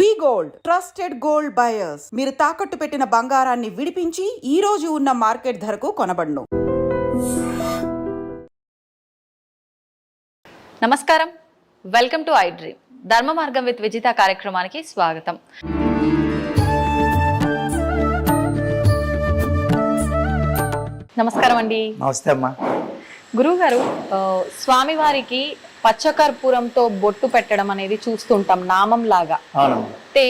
వి gold trusted gold buyers. మీరు తాకట్టు పెట్టిన బంగారాన్ని విడిపించి ఈ రోజు ఉన్న మార్కెట్ ధరకు కొనబడును. నమస్కారం, వెల్కమ్ టు ఐ డ్రీమ్. ధర్మ మార్గం విత్ విజిత కార్యక్రమానికి స్వాగతం. నమస్కారం అండి. నమస్తే అమ్మా. గురువుగారు, స్వామివారికి పచ్చకర్పూరంతో బొట్టు పెట్టడం అనేది చూస్తుంటాం నామం లాగా. అంటే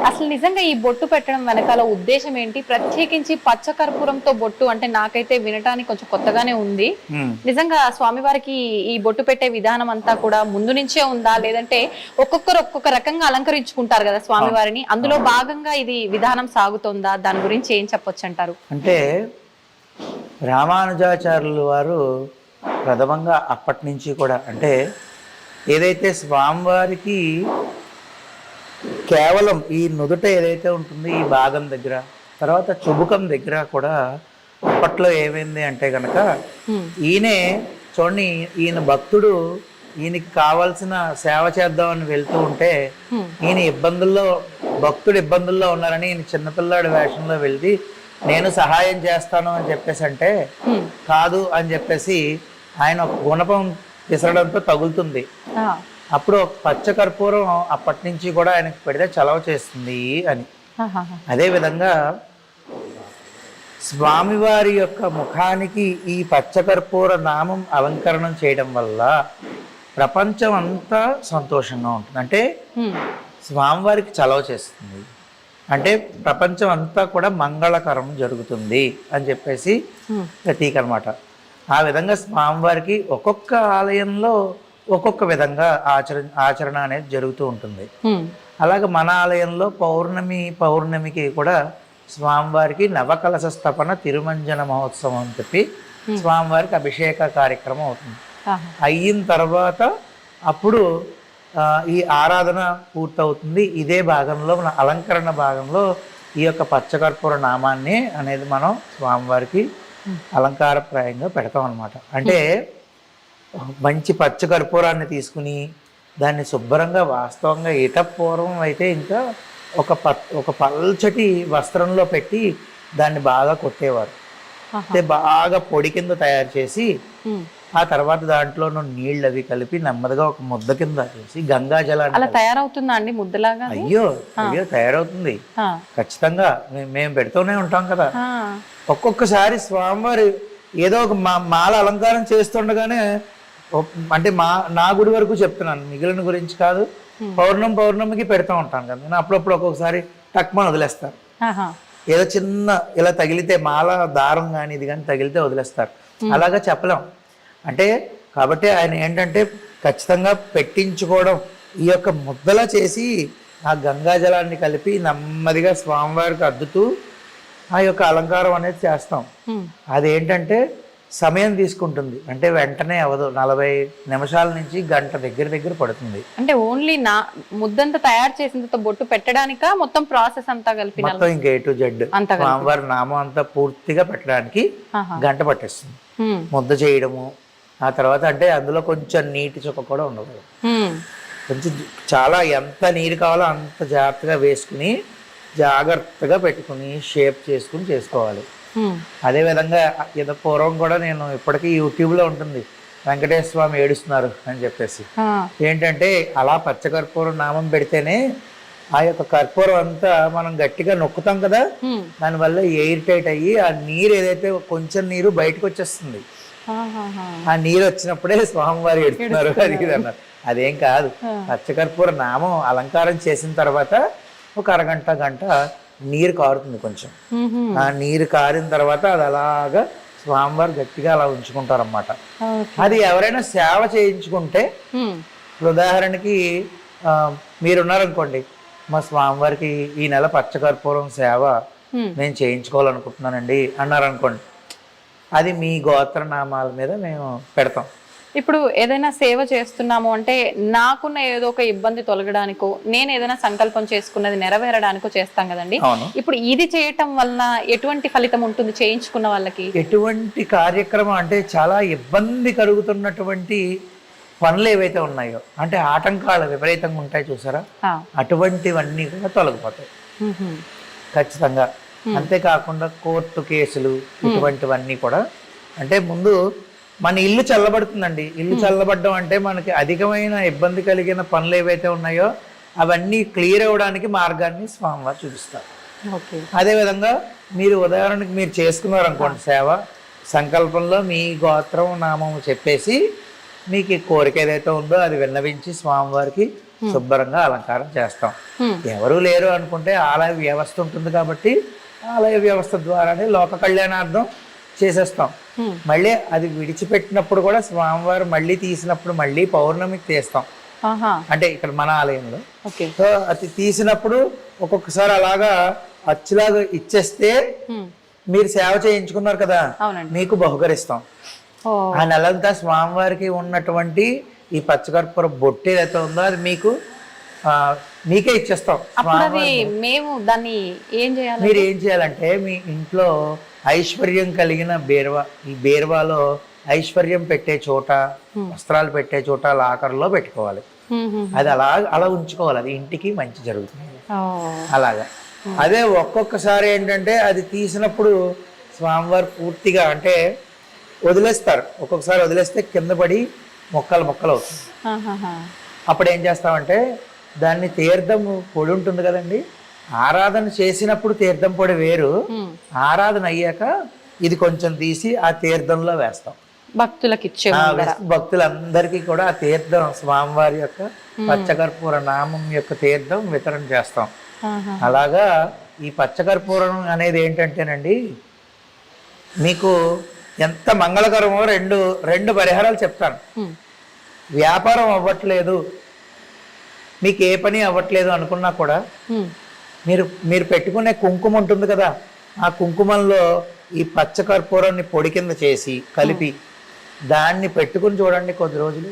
అసలు నిజంగా ఈ బొట్టు పెట్టడం వెనకాల ఉద్దేశం ఏంటి? ప్రత్యేకించి పచ్చకర్పూరంతో బొట్టు అంటే నాకైతే వినటానికి కొంచెం కొత్తగానే ఉంది. నిజంగా స్వామివారికి ఈ బొట్టు పెట్టే విధానం అంతా కూడా ముందు నుంచే ఉందా, లేదంటే ఒక్కొక్కరు ఒక్కొక్క రకంగా అలంకరించుకుంటారు కదా స్వామివారిని, అందులో భాగంగా ఇది విధానం సాగుతుందా? దాని గురించి ఏం చెప్పొచ్చు అంటారు? అంటే రామానుజాచార్యులు వారు ప్రథమంగా అప్పటి నుంచి కూడా అంటే ఏదైతే స్వామివారికి కేవలం ఈ నుదుట ఏదైతే ఉంటుందో ఈ భాగం దగ్గర, తర్వాత చుబుకం దగ్గర కూడా అప్పట్లో ఏమైంది అంటే కనుక ఈయనే చూడండి, ఈయన భక్తుడు ఈయనకి కావాల్సిన సేవ చేద్దామని వెళ్తూ ఉంటే ఈయన భక్తుడు ఇబ్బందుల్లో ఉన్నారని ఈయన చిన్నపిల్లాడి వేషంలో వెళ్ళి నేను సహాయం చేస్తాను అని చెప్పేసి అంటే కాదు అని చెప్పేసి ఆయన ఒక గుణపం విసరడంతో తగులుతుంది. అప్పుడు పచ్చకర్పూరం అప్పటి నుంచి కూడా ఆయనకు పెడితే చలవ చేస్తుంది అని. అదేవిధంగా స్వామివారి యొక్క ముఖానికి ఈ పచ్చకర్పూర నామం అలంకరణం చేయడం వల్ల ప్రపంచం అంతా సంతోషంగా ఉంటుంది. అంటే స్వామివారికి చలవ చేస్తుంది అంటే ప్రపంచం అంతా కూడా మంగళకరం జరుగుతుంది అని చెప్పేసి ప్రతీక అనమాట. ఆ విధంగా స్వామివారికి ఒక్కొక్క ఆలయంలో ఒక్కొక్క విధంగా ఆచరణ అనేది జరుగుతూ ఉంటుంది. అలాగే మన ఆలయంలో పౌర్ణమికి కూడా స్వామివారికి నవకలశ స్థాపన తిరుమంజన మహోత్సవం అని చెప్పి స్వామివారికి అభిషేక కార్యక్రమం అవుతుంది. అయిన తర్వాత అప్పుడు ఈ ఆరాధన పూర్తవుతుంది. ఇదే భాగంలో మన అలంకరణ భాగంలో ఈ యొక్క పచ్చకర్పూర నామాన్ని అనేది మనం స్వామివారికి అలంకారప్రాయంగా పెడతాం అన్నమాట. అంటే మంచి పచ్చకర్పూరాన్ని తీసుకుని దాన్ని శుభ్రంగా వాస్తవంగా పూర్వం అయితే ఇంకా ఒక పల్చటి వస్త్రంలో పెట్టి దాన్ని బాగా కొట్టేవారు. అంటే బాగా పొడి కింద తయారు చేసి ఆ తర్వాత దాంట్లో నీళ్ళు అవి కలిపి నెమ్మదిగా ఒక ముద్ద కింద చేసి గంగా జలాన్ని అలా తయారవుతుందా అండి ముద్దలాగా? అయ్యో తయారవుతుంది ఖచ్చితంగా. మేము పెడుతూనే ఉంటాం కదా. ఒక్కొక్కసారి స్వామివారి ఏదో ఒక మాల అలంకారం చేస్తుండగానే అంటే నా గుడి వరకు చెప్తున్నాను, మిగిలిన గురించి కాదు. పౌర్ణమికి పెడతా ఉంటాను కదా నేను. అప్పుడప్పుడు ఒక్కొక్కసారి టక్మని వదిలేస్తారు. ఏదో చిన్న ఇలా తగిలితే మాల దారం కానీ ఇది కానీ తగిలితే వదిలేస్తారు. అలాగా చెప్పలేం. అంటే కాబట్టి ఆయన ఏంటంటే ఖచ్చితంగా పెట్టించుకోవడం, ఈ యొక్క ముద్దలా చేసి ఆ గంగా జలాన్ని కలిపి నెమ్మదిగా స్వామివారికి అద్దుతూ ఆ యొక్క అలంకారం అనేది చేస్తాం. అదేంటంటే సమయం తీసుకుంటుంది. అంటే వెంటనే అవదు, 40 నిమిషాల నుంచి గంట దగ్గర పడుతుంది. అంటే ఓన్లీ ముద్దంతా తయారు చేసిన బొట్టు పెట్టడానిక మొత్తం ప్రాసెస్ అంతా కలిపి మొత్తం ఇంకా A to Z స్వామివారి నామం అంతా పూర్తిగా పెట్టడానికి గంట పట్టేస్తుంది. ముద్ద చేయడము, ఆ తర్వాత అంటే అందులో కొంచెం నీటి చుక్క కూడా ఉండదు. కొంచెం చాలా ఎంత నీరు కావాలో అంత జాగ్రత్తగా వేసుకుని జాగ్రత్తగా పెట్టుకుని షేప్ చేసుకుని చేసుకోవాలి. అదేవిధంగా ఏదో పూర్వం కూడా నేను ఇప్పటికీ యూట్యూబ్లో ఉంటుంది వెంకటేశ్వర స్వామి ఏడుస్తున్నారు అని చెప్పేసి. ఏంటంటే అలా పచ్చకర్పూరం నామం పెడితేనే ఆ యొక్క కర్పూరం అంతా మనం గట్టిగా నొక్కుతాం కదా, దానివల్ల ఎయిర్ టైట్ అయ్యి ఆ నీరు ఏదైతే కొంచెం నీరు బయటకు వచ్చేస్తుంది. ఆ నీరు వచ్చినప్పుడే స్వామివారు ఎడుతున్నారు అది ఇది అన్నారు. అదేం కాదు. పచ్చకర్పూర నామం అలంకారం చేసిన తర్వాత ఒక గంట నీరు కారుతుంది కొంచెం. ఆ నీరు కారిన తర్వాత అది అలాగా స్వామివారు గట్టిగా అలా ఉంచుకుంటారన్నమాట. అది ఎవరైనా సేవ చేయించుకుంటే, ఉదాహరణకి మీరున్నారనుకోండి, మా స్వామివారికి ఈ నెల పచ్చకర్పూరం సేవ నేను చేయించుకోవాలనుకుంటున్నానండి అన్నారనుకోండి, అది మీ గోత్రనామాల మీద మేము పెడతాం. ఇప్పుడు ఏదైనా సేవ చేస్తున్నాము అంటే నాకున్న ఏదో ఒక ఇబ్బంది తొలగడానికో, నేను ఏదైనా సంకల్పం చేసుకున్నది నెరవేరడానికో చేస్తాం కదండి. ఇప్పుడు ఇది చేయటం వల్ల ఎటువంటి ఫలితం ఉంటుంది చేయించుకున్న వాళ్ళకి? ఎటువంటి కార్యక్రమం అంటే చాలా ఇబ్బంది కలుగుతున్నటువంటి పనులు ఏవైతే ఉన్నాయో అంటే ఆటంకాలు విపరీతంగా ఉంటాయి చూసారా, అటువంటివన్నీ కూడా తొలగిపోతాయి ఖచ్చితంగా. అంతేకాకుండా కోర్టు కేసులు ఇటువంటివన్నీ కూడా, అంటే ముందు మన ఇల్లు చల్లబడుతుందండి. ఇల్లు చల్లబడడం అంటే మనకి అధికమైన ఇబ్బంది కలిగిన పనులు ఏవైతే ఉన్నాయో అవన్నీ క్లియర్ అవ్వడానికి మార్గాన్ని స్వామివారు చూపిస్తారు. అదేవిధంగా మీరు ఉదాహరణకి మీరు చేసుకున్నారు అనుకోండి సేవ, సంకల్పంలో మీ గోత్రం నామం చెప్పేసి మీకు ఈ కోరిక ఏదైతే ఉందో అది విన్నవించి స్వామివారికి శుభ్రంగా అలంకారం చేస్తాం. ఎవరు లేరు అనుకుంటే ఆలయ వ్యవస్థ ఉంటుంది కాబట్టి ఆలయ వ్యవస్థ ద్వారానే లోక కళ్యాణార్థం చేసేస్తాం. మళ్ళీ అది విడిచిపెట్టినప్పుడు కూడా స్వామివారు మళ్ళీ తీసినప్పుడు మళ్ళీ పౌర్ణమికి తీస్తాం. అంటే ఇక్కడ మన ఆలయంలో సో అది తీసినప్పుడు ఒక్కొక్కసారి అలాగా అచ్చులాగా ఇచ్చేస్తే మీరు సేవ చేయించుకున్నారు కదా, మీకు బహుకరిస్తాం. ఆ నెలంతా స్వామివారికి ఉన్నటువంటి ఈ పచ్చకర్పూర బొట్టు ఏదైతే ఉందో అది మీకు మీకే ఇచ్చేస్తాం. మేము దాన్ని మీరు ఏం చేయాలంటే మీ ఇంట్లో ఐశ్వర్యం కలిగిన బీరువా, ఈ బీరువాలో ఐశ్వర్యం పెట్టే చోట, వస్త్రాలు పెట్టే చోట లాకర్లో పెట్టుకోవాలి. అది అలా ఉంచుకోవాలి, అది ఇంటికి మంచి జరుగుతుంది అలాగా. అదే ఒక్కొక్కసారి ఏంటంటే అది తీసినప్పుడు స్వామివారు పూర్తిగా అంటే వదిలేస్తారు. ఒక్కొక్కసారి వదిలేస్తే కింద పడి మొక్కలు అవుతుంది. అప్పుడు ఏం చేస్తామంటే దాన్ని తీర్థం పొడి ఉంటుంది కదండి, ఆరాధన చేసినప్పుడు తీర్థం పొడి వేరు, ఆరాధన అయ్యాక ఇది కొంచెం తీసి ఆ తీర్థంలో వేస్తాం. భక్తులకి భక్తులందరికీ కూడా ఆ తీర్థం స్వామివారి యొక్క పచ్చకర్పూర నామం యొక్క తీర్థం వితరణ చేస్తాం. అలాగా ఈ పచ్చకర్పూరం అనేది ఏంటంటేనండి మీకు ఎంత మంగళకరమో రెండు పరిహారాలు చెప్తాను. వ్యాపారం అవ్వట్లేదు, మీకు ఏ పని అవ్వట్లేదు అనుకున్నా కూడా మీరు పెట్టుకునే కుంకుమ ఉంటుంది కదా, ఆ కుంకుమంలో ఈ పచ్చకర్పూరాన్ని పొడి కింద చేసి కలిపి దాన్ని పెట్టుకుని చూడండి, కొద్ది రోజులు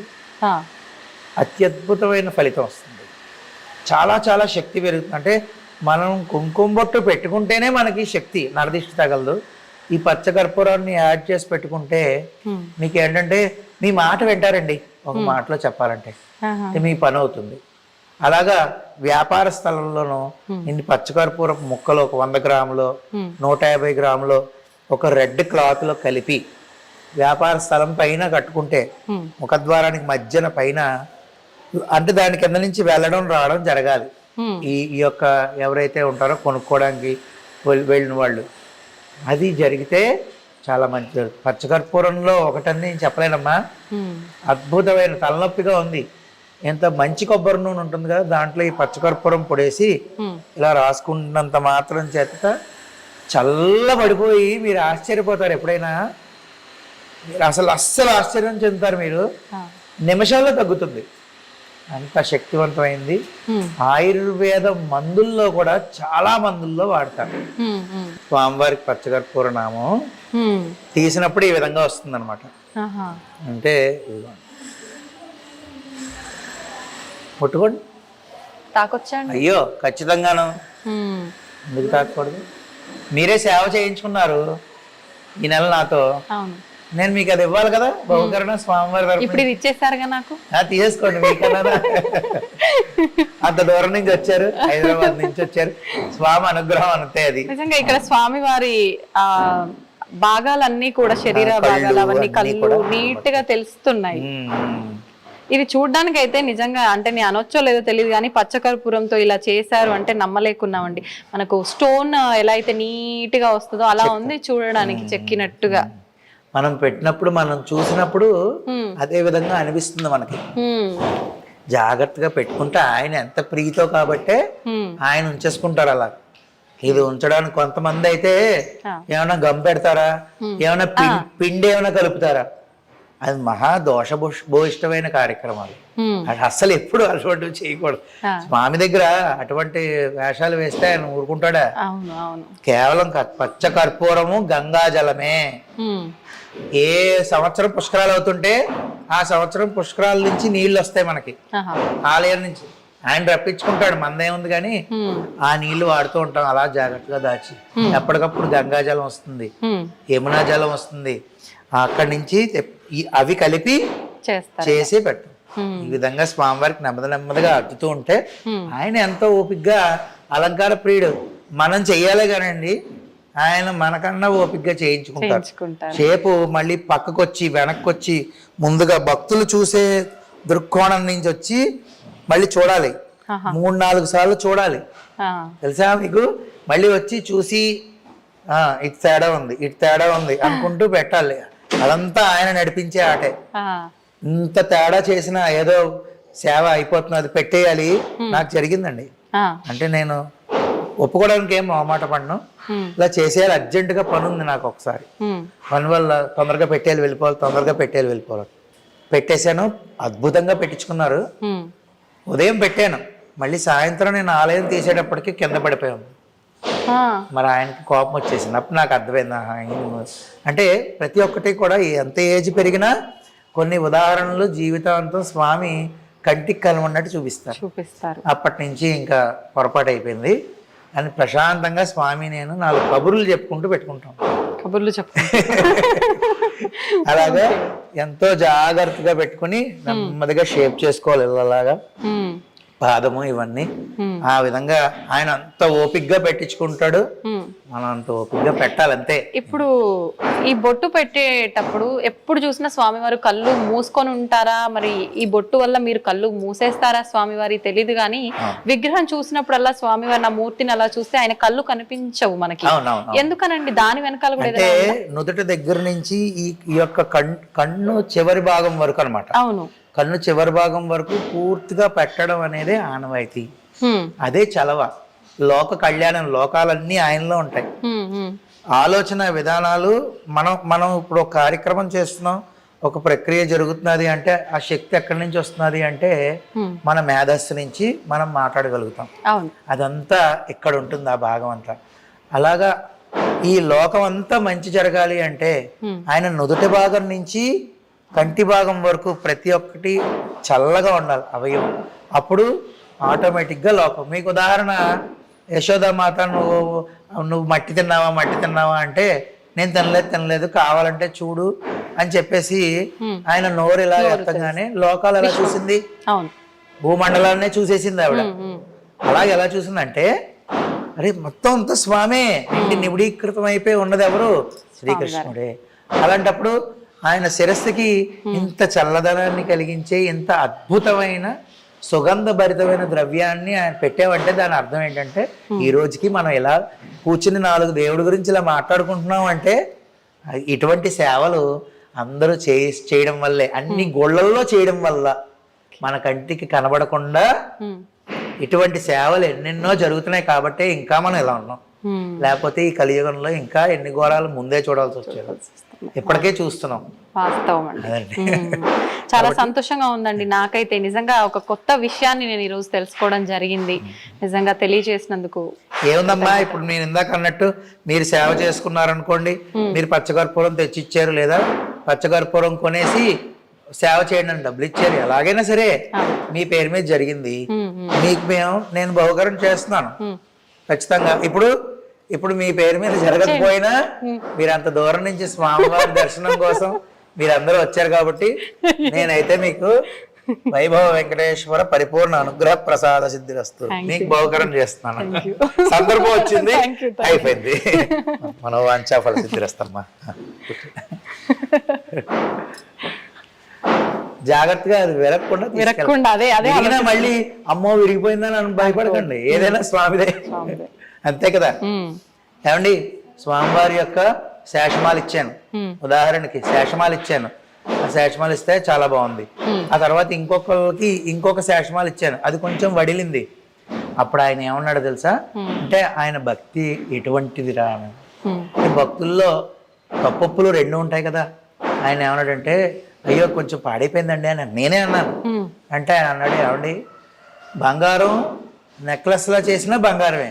అత్యద్భుతమైన ఫలితం వస్తుంది. చాలా చాలా శక్తి పెరుగుతుంది. అంటే మనం కుంకుమ బొట్టు పెట్టుకుంటేనే మనకి శక్తి, నరదిష్టి తగలదు. ఈ పచ్చకర్పూరాన్ని యాడ్ చేసి పెట్టుకుంటే మీకు ఏంటంటే మీ మాట వింటారండి, ఒక మాటలో చెప్పాలంటే మీ పని అవుతుంది. అలాగా వ్యాపార స్థలంలోనూ ఇన్ని పచ్చకర్పూర ముక్కలు ఒక 100 గ్రాములు 150 గ్రాములు ఒక రెడ్ క్లాత్ లో కలిపి వ్యాపార స్థలం పైన కట్టుకుంటే ముఖద్వారానికి మధ్యన పైన, అంటే దాని కింద నుంచి వెళ్ళడం రావడం జరగాలి. ఈ యొక్క ఎవరైతే ఉంటారో కొనుక్కోవడానికి వెళ్ళిన వాళ్ళు, అది జరిగితే చాలా మంచిది. పచ్చకర్పూరంలో ఒకటని నేను చెప్పలేనమ్మా, అద్భుతమైన తలనొప్పిగా ఉంది, ఎంత మంచి కొబ్బరి నూనె ఉంటుంది కదా, దాంట్లో ఈ పచ్చకర్పూరం పొడేసి ఇలా రాసుకున్నంత మాత్రం చేత చల్లబడిపోయి మీరు ఆశ్చర్యపోతారు. ఎప్పుడైనా మీరు అస్సలు ఆశ్చర్యం చెందుతారు, మీరు నిమిషాల్లో తగ్గుతుంది, అంత శక్తివంతమైంది. ఆయుర్వేద మందుల్లో కూడా చాలా మందుల్లో వాడతారు. స్వామివారికి పచ్చకర్పూర నామం తీసినప్పుడు ఈ విధంగా వస్తుంది అనమాట. అంటే ముట్టుకోండి, తాకొచ్చండి. అయ్యో ఖచ్చితంగాను, ఎందుకు తాకూడదు? మీరే సేవ చేయించుకున్నారు ఈ నెల నాతో, నేను మీకు అది ఇవ్వాలి కదా బహుకరణ స్వామివారి. ఇప్పుడు ఇది ఇచ్చేస్తారుగా నాకు, తీసేసుకోండి. మీకన్నా అంత దూరం నుంచి వచ్చారు, హైదరాబాద్ నుంచి వచ్చారు, స్వామి అనుగ్రహం అంతే. అది నిజంగా ఇక్కడ స్వామివారి భాగాలన్నీ కూడా, శరీర భాగాలు అవన్నీ కళ్ళు నీట్ గా తెలుస్తున్నాయి. ఇది చూడడానికి అయితే నిజంగా, అంటే నేను అనొచ్చో లేదో తెలియదు కానీ పచ్చకర్పూరంతో ఇలా చేశారు అంటే నమ్మలేకున్నామండి. మనకు స్టోన్ ఎలా అయితే నీట్ గా వస్తుందో అలా ఉంది చూడడానికి, చెక్కినట్టుగా. మనం పెట్టినప్పుడు మనం చూసినప్పుడు అదే విధంగా అనిపిస్తుంది మనకి. జాగ్రత్తగా పెట్టుకుంటే ఆయన ఎంత ప్రీతో కాబట్టే ఆయన ఉంచేసుకుంటారు అలా. ఇది ఉంచడానికి కొంతమంది అయితే ఏమైనా గమ్ పెడతారా, ఏమైనా పిండి ఏమైనా కలుపుతారా, అది మహా దోషభూయిష్టమైన కార్యక్రమాలు. అది అస్సలు ఎప్పుడు అటువంటివి చేయకూడదు. స్వామి దగ్గర అటువంటి వేషాలు వేస్తే ఆయన ఊరుకుంటాడా? కేవలం పచ్చ కర్పూరము గంగా జలమే. ఏ సంవత్సరం పుష్కరాలు అవుతుంటే ఆ సంవత్సరం పుష్కరాల నుంచి నీళ్లు వస్తాయి మనకి ఆలయం నుంచి. ఆయన రప్పించుకుంటాడు, మందేముంది కానీ ఆ నీళ్లు వాడుతూ ఉంటాం అలా జాగ్రత్తగా దాచి. ఎప్పటికప్పుడు గంగా జలం వస్తుంది, యమునా జలం వస్తుంది, అక్కడి నుంచి అవి కలిపి చేసి పెట్టు. ఈ విధంగా స్వామివారికి నెమ్మదిగా అద్దుతూ ఉంటే ఆయన ఎంతో ఓపిగ్గా అలంకార ప్రియుడు. మనం చెయ్యాలే కానండి, ఆయన మనకన్నా ఓపిగ్గా చేయించుకుంటారు. సేపు మళ్ళీ పక్కకొచ్చి వెనక్కి వచ్చి ముందుగా భక్తులు చూసే దృక్కోణం నుంచి వచ్చి మళ్ళీ చూడాలి, 3-4 సార్లు చూడాలి. తెలుసా మీకు? మళ్ళీ వచ్చి చూసి ఇటు తేడా ఉంది అనుకుంటూ పెట్టాలి. అదంతా ఆయన నడిపించే ఆటే. ఇంత తేడా చేసినా ఏదో సేవ అయిపోతుంది, అది పెట్టేయాలి. నాకు జరిగిందండి. అంటే నేను ఒప్పుకోవడానికి ఏం మొహమాట పడను, ఇలా చేసేయాలి, అర్జెంటుగా పని ఉంది నాకు. ఒకసారి పని వల్ల తొందరగా వెళ్ళిపోవాలి. పెట్టేశాను, అద్భుతంగా పెట్టించుకున్నారు. ఉదయం పెట్టాను, మళ్ళీ సాయంత్రం నేను ఆలయం తీసేటప్పటికి కింద పడిపోయాను. మరి ఆయనకి కోపం వచ్చేసింది. అప్పుడు నాకు అర్థమైంది. అంటే ప్రతి ఒక్కటి కూడా ఎంత ఏజ్ పెరిగినా కొన్ని ఉదాహరణలు జీవితాంతం స్వామి కంటికి కనుమన్నట్టు చూపిస్తారు. అప్పటి నుంచి ఇంకా పొరపాటు అయిపోయింది అని ప్రశాంతంగా స్వామి నేను 4 కబుర్లు చెప్పుకుంటూ పెట్టుకుంటాం. అలాగా ఎంతో జాగ్రత్తగా పెట్టుకుని నెమ్మదిగా షేప్ చేసుకోవాలి ఇలాగా పాదము ఇవన్నీ. ఆ విధంగా ఆయన అంత ఓపిగ్గా పెట్టించుకుంటాడు, మనం అంత ఓపిగ్గా పెట్టాలి అంతే. ఇప్పుడు ఈ బొట్టు పెట్టేటప్పుడు ఎప్పుడు చూసినా స్వామివారు కళ్ళు మూసుకొని ఉంటారా? మరి ఈ బొట్టు వల్ల మీరు కళ్ళు మూసేస్తారా స్వామివారి తెలీదు, కానీ విగ్రహం చూసినప్పుడల్లా స్వామివారి నా మూర్తిని అలా చూస్తే ఆయన కళ్ళు కనిపించవు మనకి. ఎందుకనండి? దాని వెనకాల కూడా అంటే నుదుటి దగ్గర నుంచి ఈ యొక్క కన్ను చివరి భాగం వరకు అన్నమాట. అవును, కన్ను చివరి భాగం వరకు పూర్తిగా పెట్టడం అనేది ఆనవాయితీ. అదే చలవ. లోక కళ్యాణం, లోకాలన్నీ ఆయనలో ఉంటాయి. ఆలోచన విధానాలు మనం ఇప్పుడు ఒక కార్యక్రమం చేస్తున్నాం, ఒక ప్రక్రియ జరుగుతున్నది అంటే ఆ శక్తి ఎక్కడి నుంచి వస్తున్నది అంటే మన మేధస్సు నుంచి మనం మాట్లాడగలుగుతాం. అదంతా ఇక్కడ ఉంటుంది, ఆ భాగం అంతా. అలాగా ఈ లోకం అంతా మంచి జరగాలి అంటే ఆయన నుదుటి భాగం నుంచి కంటి భాగం వరకు ప్రతి ఒక్కటి చల్లగా ఉండాలి అవయవం. అప్పుడు ఆటోమేటిక్గా లోకం. మీకు ఉదాహరణ, యశోదామాత నువ్వు మట్టి తిన్నావా అంటే నేను తినలేదు కావాలంటే చూడు అని చెప్పేసి ఆయన నోరు ఇలా ఎత్తగానే లోకాలు ఎలా చూసింది? భూమండలాన్నే చూసేసింది ఆవిడ. అలాగే ఎలా చూసిందంటే అరే మొత్తం అంతా స్వామే నిబిడీకృతం అయిపోయి ఉన్నది ఎవరు? శ్రీకృష్ణుడే. అలాంటప్పుడు ఆయన శిరస్సుకి ఇంత చల్లదనాన్ని కలిగించే ఇంత అద్భుతమైన సుగంధభరితమైన ద్రవ్యాన్ని ఆయన పెట్టామంటే దాని అర్థం ఏంటంటే ఈ రోజుకి మనం ఇలా కూర్చుని 4 దేవుడి గురించి ఇలా మాట్లాడుకుంటున్నాం అంటే ఇటువంటి సేవలు అందరూ చేయడం వల్లే, అన్ని గోళ్లల్లో చేయడం వల్ల మన కంటికి కనబడకుండా ఇటువంటి సేవలు ఎన్నెన్నో జరుగుతున్నాయి కాబట్టి ఇంకా మనం ఇలా ఉన్నాం. లేకపోతే ఈ కలియుగంలో ఇంకా ఎన్ని ఘోరాలు ముందే చూడాల్సి వచ్చేది, ఇప్పటికే చూస్తున్నాం. వాస్తవం అండి. చాలా సంతోషంగా ఉందండి నాకైతే. నిజంగా ఒక కొత్త విషయాన్ని నేను ఈరోజు తెలుసుకోవడం జరిగింది. నిజంగా తెలియజేసినందుకు. ఏముందమ్మా, ఇప్పుడు నేను ఇందాక అన్నట్టు మీరు సేవ చేసుకున్నారనుకోండి, మీరు పచ్చకర్పూరం తెచ్చిచ్చారు లేదా పచ్చకర్పూరం కొనేసి సేవ చేయండి అని డబ్బులు ఇచ్చారు, ఎలాగైనా సరే మీ పేరు మీద జరిగింది. మీకు నేను బహుకరణ చేస్తున్నాను ఖచ్చితంగా. ఇప్పుడు మీ పేరు మీద జరగకపోయినా మీరు అంత దూరం నుంచి స్వామివారి దర్శనం కోసం మీరందరూ వచ్చారు కాబట్టి నేనైతే మీకు వైభవ వెంకటేశ్వర పరిపూర్ణ అనుగ్రహ ప్రసాద సిద్ధిరస్తు మీకు బహుకరణ చేస్తున్నాను. సందర్భం వచ్చింది, అయిపోయింది. మనోవాంఛా ఫల సిద్ధిరస్తమ్మా. జాగ్రత్తగా అది విరగకుండా విరిగినా మళ్ళీ అమ్మో విరిగిపోయిందని అని భయపడకండి, ఏదైనా స్వామిదే అంతే కదా. ఏమండి, స్వామివారి యొక్క శేషమాలు ఇచ్చాను, ఉదాహరణకి శేషమాలు ఇచ్చాను. ఆ శేషమాలు ఇస్తే చాలా బాగుంది. ఆ తర్వాత ఇంకొకరికి ఇంకొక శేషమాలు ఇచ్చాను, అది కొంచెం వడిలింది. అప్పుడు ఆయన ఏమన్నాడు తెలుసా? అంటే ఆయన భక్తి ఎటువంటిది రా. భక్తుల్లో తప్పొప్పులు 2 ఉంటాయి కదా. ఆయన ఏమన్నాడంటే అయ్యో కొంచెం పాడైపోయిందండి అని నేనే అన్నాను. అంటే ఆయన అన్నాడు, ఏమండి బంగారం నెక్లెస్లా చేసినా బంగారమే,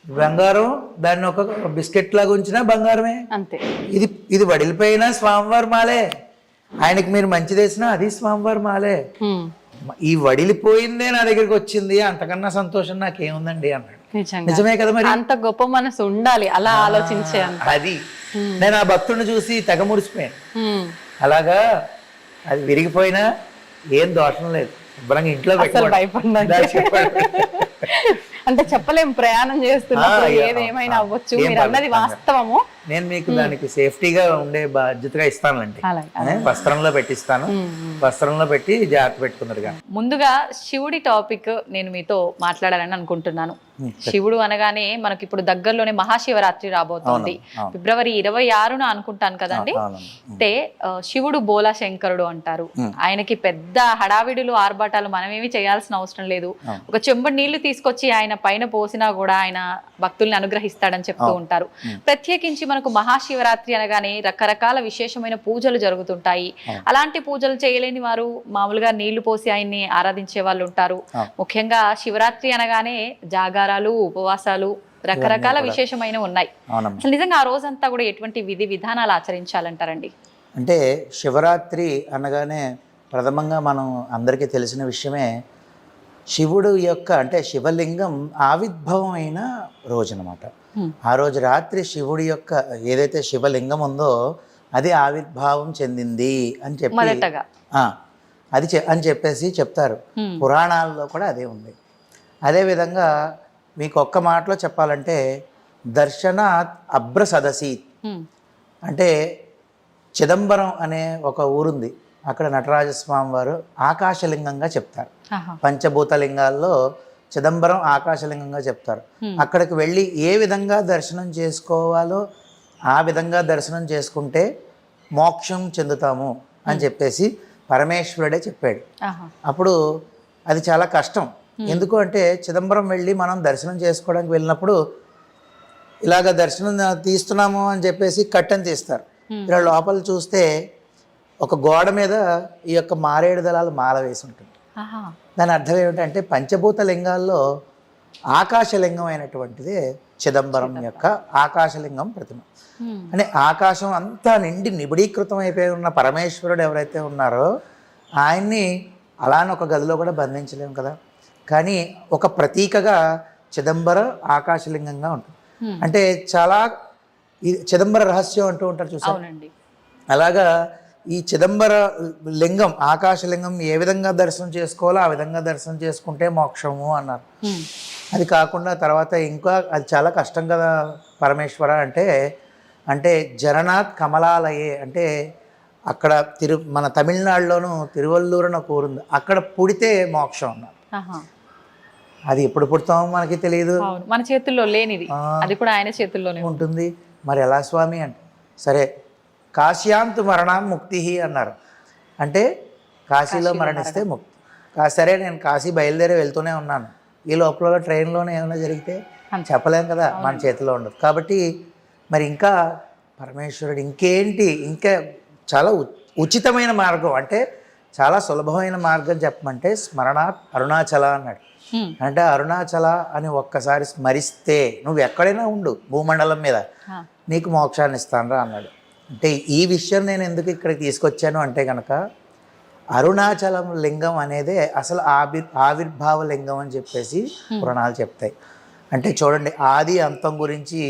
బంగారం దాన్ని ఒక బిస్కెట్ లాగా ఉంచినా బంగారమే అంతే. ఇది వడిలిపోయినా స్వామివారి మాలే, ఆయనకి మీరు మంచి చేసినా అది స్వామివారి మాలే. ఈ వడిలిపోయిందే నా దగ్గరికి వచ్చింది, అంతకన్నా సంతోషం నాకేముందండి అన్నాడు. నిజమే కదా, మరి అంత గొప్ప మనసు ఉండాలి అలా ఆలోచించే. అది నేను ఆ భక్తుడిని చూసి తెగ ముడిచిపోయాను. అలాగా అది విరిగిపోయినా ఏం దోషం లేదు, శుభ్రంగా ఇంట్లో అసలు పెట్టుకోండి. భయపడినండి. దా చెప్పండి. అంటే చెప్పలేం, ప్రయాణం చేస్తున్నప్పుడు ఏదేమైనా అవ్వచ్చు. మీరు అన్నది వాస్తవము. నేను మీకు దానికి సేఫ్టీగా ఉండే బాధ్యతగా ఇస్తానండి. వస్త్రంలో పెట్టిస్తాను, వస్త్రంలో పెట్టి జాగ్రత్త పెట్టుకున్నట్టుగా. ముందుగా శివుడి టాపిక్ నేను మీతో మాట్లాడాలని అనుకుంటున్నాను. శివుడు అనగానే మనకి ఇప్పుడు దగ్గరలోనే మహాశివరాత్రి రాబోతోంది. ఫిబ్రవరి 26న అనుకుంటాను కదండి. అంటే శివుడు బోలా శంకరుడు అంటారు. ఆయనకి పెద్ద హడావిడులు ఆర్భాటాలు మనమేమి చేయాల్సిన అవసరం లేదు. ఒక చెంబడి నీళ్లు తీసుకొచ్చి ఆయన పైన పోసినా కూడా ఆయన భక్తుల్ని అనుగ్రహిస్తాడని చెప్తూ ఉంటారు. ప్రత్యేకించి మనకు మహాశివరాత్రి అనగానే రకరకాల విశేషమైన పూజలు జరుగుతుంటాయి. అలాంటి పూజలు చేయలేని వారు మామూలుగా నీళ్లు పోసి ఆయన్ని ఆరాధించే వాళ్ళు ఉంటారు. ముఖ్యంగా శివరాత్రి అనగానే జాగారాలు, ఉపవాసాలు, రకరకాల విశేషమైన ఉన్నాయి. అసలు నిజంగా ఆ రోజంతా కూడా ఎటువంటి విధి విధానాలు ఆచరించాలంటారండి? అంటే శివరాత్రి అనగానే ప్రథమంగా మనం అందరికీ తెలిసిన విషయమే, శివుడు యొక్క అంటే శివలింగం ఆవిర్భవం అయిన రోజు అనమాట. ఆ రోజు రాత్రి శివుడి యొక్క ఏదైతే శివలింగం ఉందో అది ఆవిర్భావం చెందింది అని చెప్పి అది అని చెప్పేసి చెప్తారు. పురాణాల్లో కూడా అదే ఉంది. అదేవిధంగా మీకు ఒక్క మాటలో చెప్పాలంటే దర్శనాత్ అభ్ర సదసీత్ అంటే చిదంబరం అనే ఒక ఊరుంది, అక్కడ నటరాజస్వామి వారు ఆకాశలింగంగా చెప్తారు. పంచభూతలింగాల్లో చిదంబరం ఆకాశలింగంగా చెప్తారు. అక్కడికి వెళ్ళి ఏ విధంగా దర్శనం చేసుకోవాలో ఆ విధంగా దర్శనం చేసుకుంటే మోక్షం చెందుతాము అని చెప్పేసి పరమేశ్వరుడే చెప్పాడు. అప్పుడు అది చాలా కష్టం. ఎందుకు అంటే చిదంబరం వెళ్ళి మనం దర్శనం చేసుకోవడానికి వెళ్ళినప్పుడు ఇలాగ దర్శనం తీస్తున్నాము అని చెప్పేసి కట్టెని తీస్తారు. ఇలా లోపల చూస్తే ఒక గోడ మీద ఈ యొక్క మారేడు దళాలు మాల వేసి ఉంటుంది. దాని అర్థం ఏమిటంటే పంచభూత లింగాల్లో ఆకాశలింగం అయినటువంటిదే చిదంబరం యొక్క ఆకాశలింగం ప్రతిమ. అంటే ఆకాశం అంతా నిండి నిబిడీకృతం అయిపోయి ఉన్న పరమేశ్వరుడు ఎవరైతే ఉన్నారో ఆయన్ని అలానే ఒక గదిలో కూడా బంధించలేము కదా. కానీ ఒక ప్రతీకగా చిదంబర ఆకాశలింగంగా ఉంటుంది. అంటే చాలా చిదంబర రహస్యం అంటూ ఉంటారు చూసారు. అలాగా ఈ చిదంబర లింగం ఆకాశలింగం ఏ విధంగా దర్శనం చేసుకోవాలో ఆ విధంగా దర్శనం చేసుకుంటే మోక్షము అన్నారు. అది కాకుండా తర్వాత ఇంకా అది చాలా కష్టం కదా పరమేశ్వర అంటే, అంటే జరనాథ్ కమలాలయే అంటే అక్కడ మన తమిళనాడులోను తిరువల్లూరు అని ఒక ఊరుంది, అక్కడ పుడితే మోక్షం అన్నారు. అది ఎప్పుడు పుడతామో మనకి తెలియదు, మన చేతుల్లో లేనిది, అది కూడా ఆయన చేతుల్లోనే ఉంటుంది. మరి ఎలా స్వామి అంటే సరే కాశ్యాంతు మరణం ముక్తి అన్నారు. అంటే కాశీలో మరణిస్తే ముక్తి. సరే నేను కాశీ బయలుదేరి వెళ్తూనే ఉన్నాను, ఈ లోపల ట్రైన్లోనే ఏమైనా జరిగితే చెప్పలేం కదా, మన చేతిలో ఉండదు. కాబట్టి మరి ఇంకా పరమేశ్వరుడు ఇంకేంటి, ఇంకా చాలా ఉచితమైన మార్గం అంటే చాలా సులభమైన మార్గం చెప్పమంటే స్మరణాత్ అరుణాచల అన్నాడు. అంటే అరుణాచల అని ఒక్కసారి స్మరిస్తే నువ్వు ఎక్కడైనా ఉండు భూమండలం మీద నీకు మోక్షాన్ని ఇస్తానరా అన్నాడు. అంటే ఈ విషయం నేను ఎందుకు ఇక్కడికి తీసుకొచ్చాను అంటే కనుక అరుణాచలం లింగం అనేదే అసలు ఆవిర్భావ లింగం అని చెప్పేసి పురాణాలు చెప్తాయి. అంటే చూడండి ఆది అంతం గురించి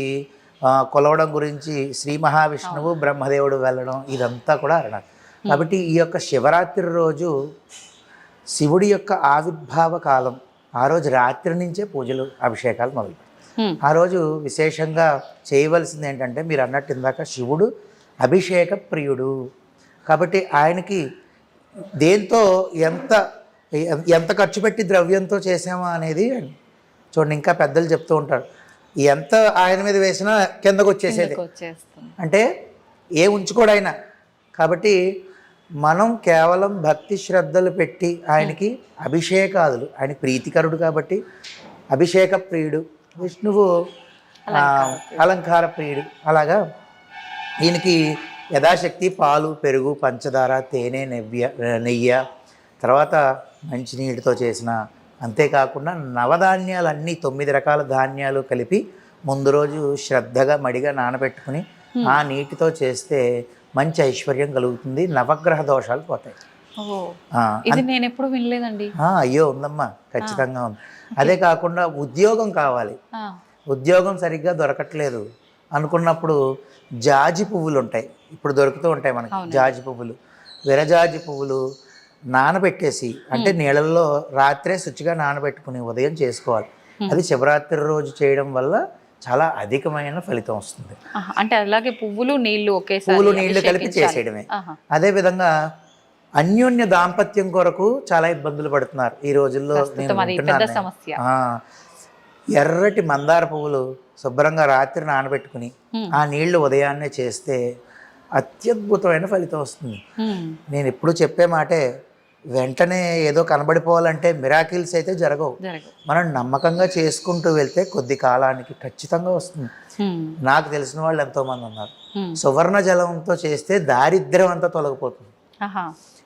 కొలవడం గురించి శ్రీ మహావిష్ణువు బ్రహ్మదేవుడు వెళ్ళడం ఇదంతా కూడా అరుణాచలం. కాబట్టి ఈ యొక్క శివరాత్రి రోజు శివుడి యొక్క ఆవిర్భావ కాలం. ఆ రోజు రాత్రి నుంచే పూజలు అభిషేకాలు మొదలు. ఆ రోజు విశేషంగా చేయవలసింది ఏంటంటే మీరు అన్నట్టు ఇందాక శివుడు అభిషేక ప్రియుడు కాబట్టి ఆయనకి దేంతో ఎంత ఖర్చు పెట్టి ద్రవ్యంతో చేసామా అనేది చూడండి. ఇంకా పెద్దలు చెప్తూ ఉంటారు ఎంత ఆయన మీద వేసినా కిందకు వచ్చేసేది, అంటే ఏ ఉంచుకోడు ఆయన. కాబట్టి మనం కేవలం భక్తి శ్రద్ధలు పెట్టి ఆయనకి అభిషేకాదులు, ఆయన ప్రీతికరుడు కాబట్టి అభిషేక ప్రియుడు, విష్ణువు అలంకార ప్రియుడు. అలాగా ఈయనకి యథాశక్తి పాలు, పెరుగు, పంచదార, తేనె, నెయ్యి, తర్వాత మంచినీటితో చేసిన, అంతేకాకుండా నవధాన్యాలన్నీ 9 రకాల ధాన్యాలు కలిపి ముందు రోజు శ్రద్ధగా మడిగా నానబెట్టుకుని ఆ నీటితో చేస్తే మంచి ఐశ్వర్యం కలుగుతుంది, నవగ్రహ దోషాలు పోతాయి. ఇది నేను ఎప్పుడు వినలేదండి. అయ్యో ఉందమ్మా, ఖచ్చితంగా ఉంది. అదే కాకుండా ఉద్యోగం కావాలి, ఉద్యోగం సరిగ్గా దొరకట్లేదు అనుకున్నప్పుడు జాజి పువ్వులు ఉంటాయి, ఇప్పుడు దొరుకుతూ ఉంటాయి మనకి జాజి పువ్వులు, విరజాజి పువ్వులు, నానబెట్టేసి అంటే నీళ్ళల్లో రాత్రే శుచిగా నానబెట్టుకుని ఉదయం చేసుకోవాలి. అది శివరాత్రి రోజు చేయడం వల్ల చాలా అధికమైన ఫలితం వస్తుంది. అంటే అలాగే పువ్వులు నీళ్లు కలిపి చేసేయడమే. అదే విధంగా అన్యోన్య దాంపత్యం కొరకు చాలా ఇబ్బందులు పడుతున్నారు ఈ రోజుల్లో. ఎర్రటి మందార పువ్వులు శుభ్రంగా రాత్రి నానబెట్టుకుని ఆ నీళ్లు ఉదయాన్నే చేస్తే అత్యద్భుతమైన ఫలితం వస్తుంది. నేను ఎప్పుడు చెప్పే మాటే, వెంటనే ఏదో కనబడిపోవాలంటే మిరాకిల్స్ అయితే జరగవు. మనం నమ్మకంగా చేసుకుంటూ వెళ్తే కొద్ది కాలానికి ఖచ్చితంగా వస్తుంది. నాకు తెలిసిన వాళ్ళు ఎంతోమంది ఉన్నారు. సువర్ణ జలంతో చేస్తే దారిద్ర్యం అంతా తొలగిపోతుంది.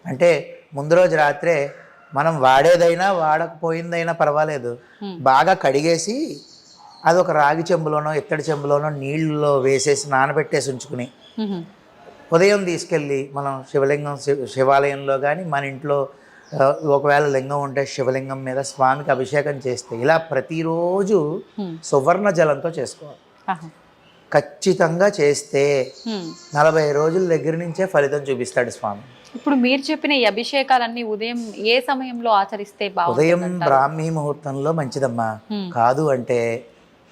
అంటే ముందు రోజు రాత్రే మనం వాడేదైనా వాడకపోయిందైనా పర్వాలేదు, బాగా కడిగేసి అది ఒక రాగి చెంబులోనో ఇత్తడి చెంబులోనో నీళ్ళలో వేసేసి నానబెట్టేసి ఉంచుకుని ఉదయం తీసుకెళ్ళి మనం శివాలయంలో కానీ మన ఇంట్లో ఒకవేళ లింగం ఉంటే శివలింగం మీద స్వామికి అభిషేకం చేస్తే ఇలా ప్రతిరోజు సువర్ణ జలంతో చేసుకోవాలి. ఖచ్చితంగా చేస్తే 40 రోజుల దగ్గర నుంచే ఫలితం చూపిస్తాడు స్వామి. ఇప్పుడు మీరు చెప్పిన ఈ అభిషేకాలన్నీ ఉదయం ఏ సమయంలో ఆచరిస్తే ఉదయం బ్రాహ్మీ ముహూర్తంలో మంచిదమ్మా. కాదు అంటే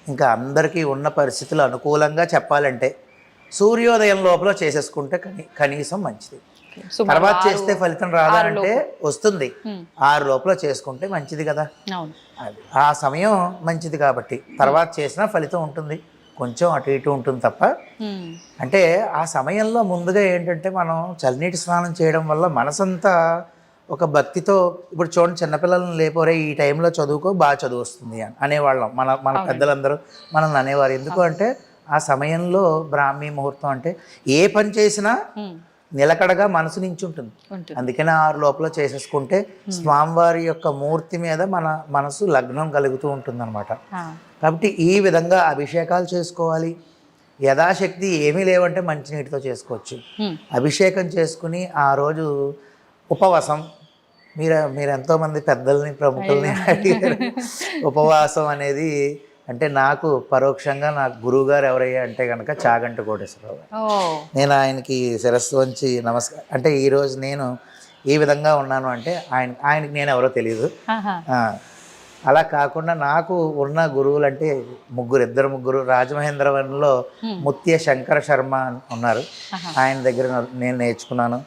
ఇంకా అందరికీ ఉన్న పరిస్థితులు అనుకూలంగా చెప్పాలంటే సూర్యోదయం లోపల చేసేసుకుంటే కనీసం మంచిది. తర్వాత చేస్తే ఫలితం రాదంటే వస్తుంది. 6 లోపల చేసుకుంటే మంచిది కదా. అది ఆ సమయం మంచిది కాబట్టి తర్వాత చేసినా ఫలితం ఉంటుంది. కొంచెం అటు ఇటు ఉంటుంది తప్ప. అంటే ఆ సమయంలో ముందుగా ఏంటంటే మనం చల్లనీటి స్నానం చేయడం వల్ల మనసంతా ఒక భక్తితో, ఇప్పుడు చూడండి చిన్నపిల్లలను లేపోరే ఈ టైంలో చదువుకో బాగా చదువు వస్తుంది అనేవాళ్ళం. మన పెద్దలందరూ మనల్ని అనేవారు. ఎందుకు అంటే ఆ సమయంలో బ్రాహ్మీ ముహూర్తం అంటే ఏ పని చేసినా నిలకడగా మనసు నుంచి ఉంటుంది. అందుకనే 6 లోపల చేసేసుకుంటే స్వామివారి యొక్క మూర్తి మీద మన మనసు లగ్నం కలుగుతూ ఉంటుంది అనమాట. కాబట్టి ఈ విధంగా అభిషేకాలు చేసుకోవాలి. యథాశక్తి ఏమీ లేవంటే మంచినీటితో చేసుకోవచ్చు. అభిషేకం చేసుకుని ఆ రోజు ఉపవాసం, మీరు ఎంతోమంది పెద్దల్ని ప్రముఖుల్ని అడిగారు. ఉపవాసం అనేది అంటే నాకు పరోక్షంగా నాకు గురువు గారు ఎవరయ్యా అంటే కనుక చాగంటి కోటేశ్వరరావు. నేను ఆయనకి శిరస్సు వంచి నమస్కారం. అంటే ఈరోజు నేను ఈ విధంగా ఉన్నాను అంటే ఆయనకి నేను ఎవరో తెలియదు. అలా కాకుండా నాకు ఉన్న గురువులు అంటే ఇద్దరు ముగ్గురు. రాజమహేంద్రవరంలో ముత్య శంకర శర్మ ఉన్నారు, ఆయన దగ్గర నేను నేర్చుకున్నాను.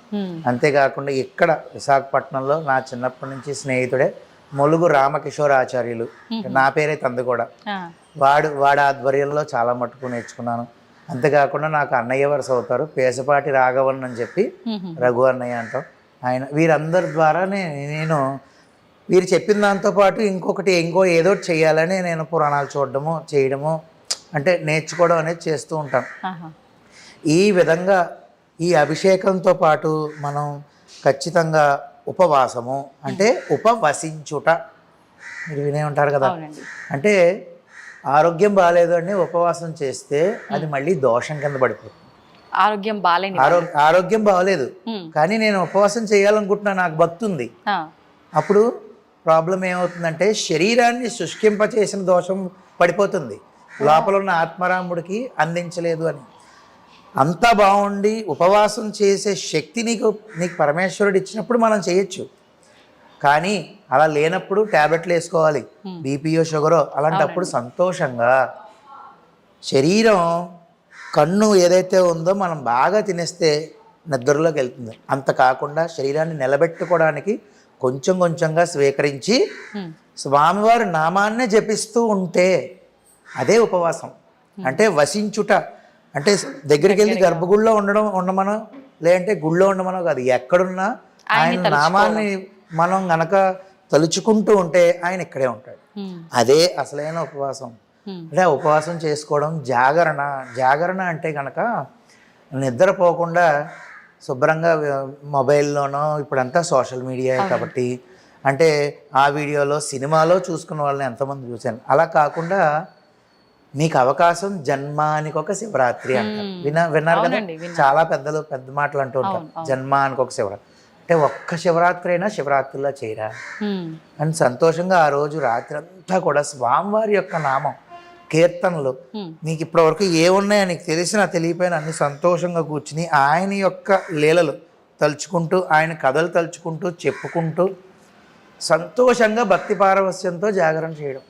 అంతేకాకుండా ఇక్కడ విశాఖపట్నంలో నా చిన్నప్పటి నుంచి స్నేహితుడే మొలుగు రామకిషోర్ ఆచార్యులు, నా పేరే తంది కూడా, వాడి ఆధ్వర్యంలో చాలా మట్టుకు నేర్చుకున్నాను. అంతేకాకుండా నాకు అన్నయ్య వరుస అవుతారు, పేసపాటి రాఘవన్ అని చెప్పి రఘు అన్నయ్య అంటాం. వీరందరి ద్వారానే నేను వీరు చెప్పిన దాంతోపాటు ఇంకో ఏదో చేయాలని నేను పురాణాలు చూడడము చేయడము అంటే నేర్చుకోవడం అనేది చేస్తూ ఉంటాను. ఈ విధంగా ఈ అభిషేకంతో పాటు మనం ఖచ్చితంగా ఉపవాసము అంటే ఉపవసించుట మీరు వినే ఉంటారు కదా. అంటే ఆరోగ్యం బాగాలేదు అని ఉపవాసం చేస్తే అది మళ్ళీ దోషం కింద పడిపోతుంది. ఆరోగ్యం బాగాలేదు కానీ నేను ఉపవాసం చేయాలనుకుంటున్నా, నాకు భక్తి ఉంది, అప్పుడు ప్రాబ్లం ఏమవుతుందంటే శరీరాన్ని శుష్కింపచేసిన దోషం పడిపోతుంది. లోపల ఉన్న ఆత్మరాముడికి అందించలేదు అని. అంతా బాగుండి ఉపవాసం చేసే శక్తి నీకు పరమేశ్వరుడు ఇచ్చినప్పుడు మనం చేయొచ్చు. కానీ అలా లేనప్పుడు ట్యాబ్లెట్లు వేసుకోవాలి, బీపీయో షుగరో. అలాంటప్పుడు సంతోషంగా శరీరం కన్ను ఏదైతే ఉందో మనం బాగా తినేస్తే నిద్రలోకి వెళ్తుంది. అంత కాకుండా శరీరాన్ని నిలబెట్టుకోవడానికి కొంచెం కొంచెంగా స్వీకరించి స్వామివారి నామాన్నే జపిస్తూ ఉంటే అదే ఉపవాసం. అంటే వసించుట అంటే దగ్గరికి వెళ్ళి గర్భగుడిలో ఉండమనో లేదంటే గుళ్ళో ఉండమనో కాదు, ఎక్కడున్నా ఆయన నామాన్ని మనం గనక తలుచుకుంటూ ఉంటే ఆయన ఇక్కడే ఉంటాడు. అదే అసలైన ఉపవాసం. అంటే ఉపవాసం చేసుకోవడం జాగరణ అంటే కనుక నిద్రపోకుండా శుభ్రంగా మొబైల్లోనో ఇప్పుడంతా సోషల్ మీడియా కాబట్టి అంటే ఆ వీడియోలో సినిమాలో చూసుకున్న వాళ్ళని ఎంతమంది చూశాను. అలా కాకుండా మీకు అవకాశం జన్మానికి ఒక శివరాత్రి అంటారు, విన్నారు కదా. చాలా పెద్ద మాటలు అంటూ ఉంటారు, జన్మానికి ఒక శివరాత్రి. అంటే ఒక్క శివరాత్రి అయినా శివరాత్రిలో చేయరా అని సంతోషంగా ఆ రోజు రాత్రి అంతా కూడా స్వామివారి యొక్క నామం కీర్తనలు నీకు ఇప్పటి వరకు ఏమున్నాయో నీకు తెలిసినా తెలియపోయినా అన్ని సంతోషంగా కూర్చుని ఆయన యొక్క లీలలు తలుచుకుంటూ ఆయన కథలు తలుచుకుంటూ చెప్పుకుంటూ సంతోషంగా భక్తి పారవస్యంతో జాగరణ చేయడం.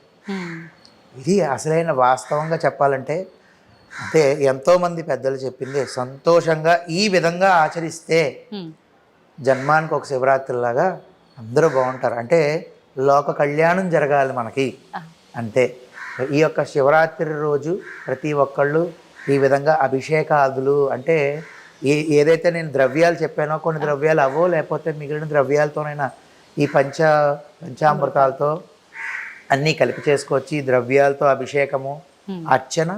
ఇది అసలైన వాస్తవంగా చెప్పాలంటే అంటే ఎంతోమంది పెద్దలు చెప్పింది సంతోషంగా ఈ విధంగా ఆచరిస్తే జన్మానికి ఒక శివరాత్రిలాగా అందరూ బాగుంటారు. అంటే లోక కళ్యాణం జరగాలి మనకి. అంతే ఈ యొక్క శివరాత్రి రోజు ప్రతి ఒక్కళ్ళు ఈ విధంగా అభిషేకాదులు అంటే ఏదైతే నేను ద్రవ్యాలు చెప్పానో కొన్ని ద్రవ్యాలు అవో లేకపోతే మిగిలిన ద్రవ్యాలతోనైనా ఈ పంచామృతాలతో అన్నీ కలిపి చేసుకోవచ్చు. ఈ ద్రవ్యాలతో అభిషేకము, అర్చన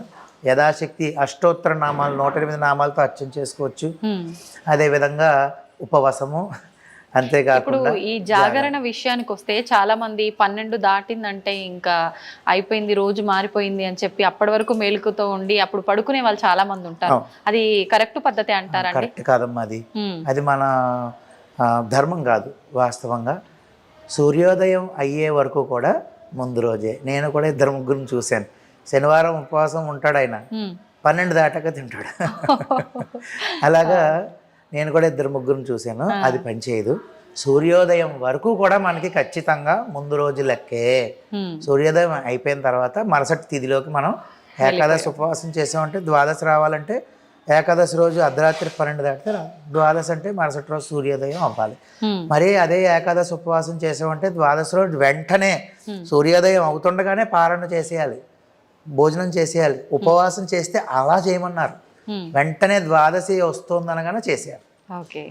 యథాశక్తి అష్టోత్తర నామాలు 108 నామాలతో అర్చన చేసుకోవచ్చు. అదేవిధంగా ఉపవాసము. ఇప్పుడు అంతేకాకుండా ఈ జాగరణ విషయానికి వస్తే చాలా మంది 12 దాటిందంటే ఇంకా అయిపోయింది, రోజు మారిపోయింది అని చెప్పి అప్పటి వరకు మేలుకుతో ఉండి అప్పుడు పడుకునే వాళ్ళు చాలా మంది ఉంటారు. అది కరెక్ట్ పద్ధతి అంటారండి? కరెక్ట్ కాదమ్మా. అది మన ధర్మం కాదు. వాస్తవంగా సూర్యోదయం అయ్యే వరకు కూడా ముందు రోజే నేను కూడా 2-3 చూశాను. శనివారం ఉపవాసం ఉంటాడు ఆయన, 12 దాటాక తింటాడు. అలాగా నేను కూడా 2-3 చూశాను. అది పనిచేయదు. సూర్యోదయం వరకు కూడా మనకి ఖచ్చితంగా ముందు రోజు లెక్కే. సూర్యోదయం అయిపోయిన తర్వాత మరుసటి తిథిలోకి మనం ఏకాదశి ఉపవాసం చేసామంటే ద్వాదశి రావాలంటే ఏకాదశి రోజు అర్ధరాత్రి 12 దాటితే ద్వాదశి అంటే మరుసటి రోజు సూర్యోదయం అవ్వాలి. మరి అదే ఏకాదశి ఉపవాసం చేసామంటే ద్వాదశి రోజు వెంటనే సూర్యోదయం అవుతుండగానే పారణ చేసేయాలి, భోజనం చేసేయాలి. ఉపవాసం చేస్తే అలా చేయమన్నారు. వెంటనే ద్వాదశి వస్తుందనగానే చేసేయాలి. ఓకే,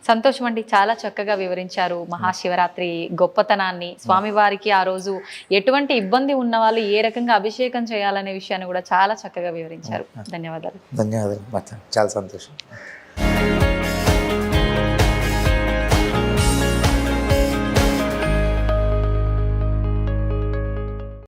సంతోషం అండి. చాలా చక్కగా వివరించారు మహాశివరాత్రి గొప్పతనాన్ని, స్వామివారికి ఆ రోజు ఎటువంటి ఇబ్బంది ఉన్న వాళ్ళు ఏ రకంగా అభిషేకం చేయాలనే విషయాన్ని కూడా చాలా చక్కగా వివరించారు. ధన్యవాదాలు. ధన్యవాదాలు. చాలా సంతోషం.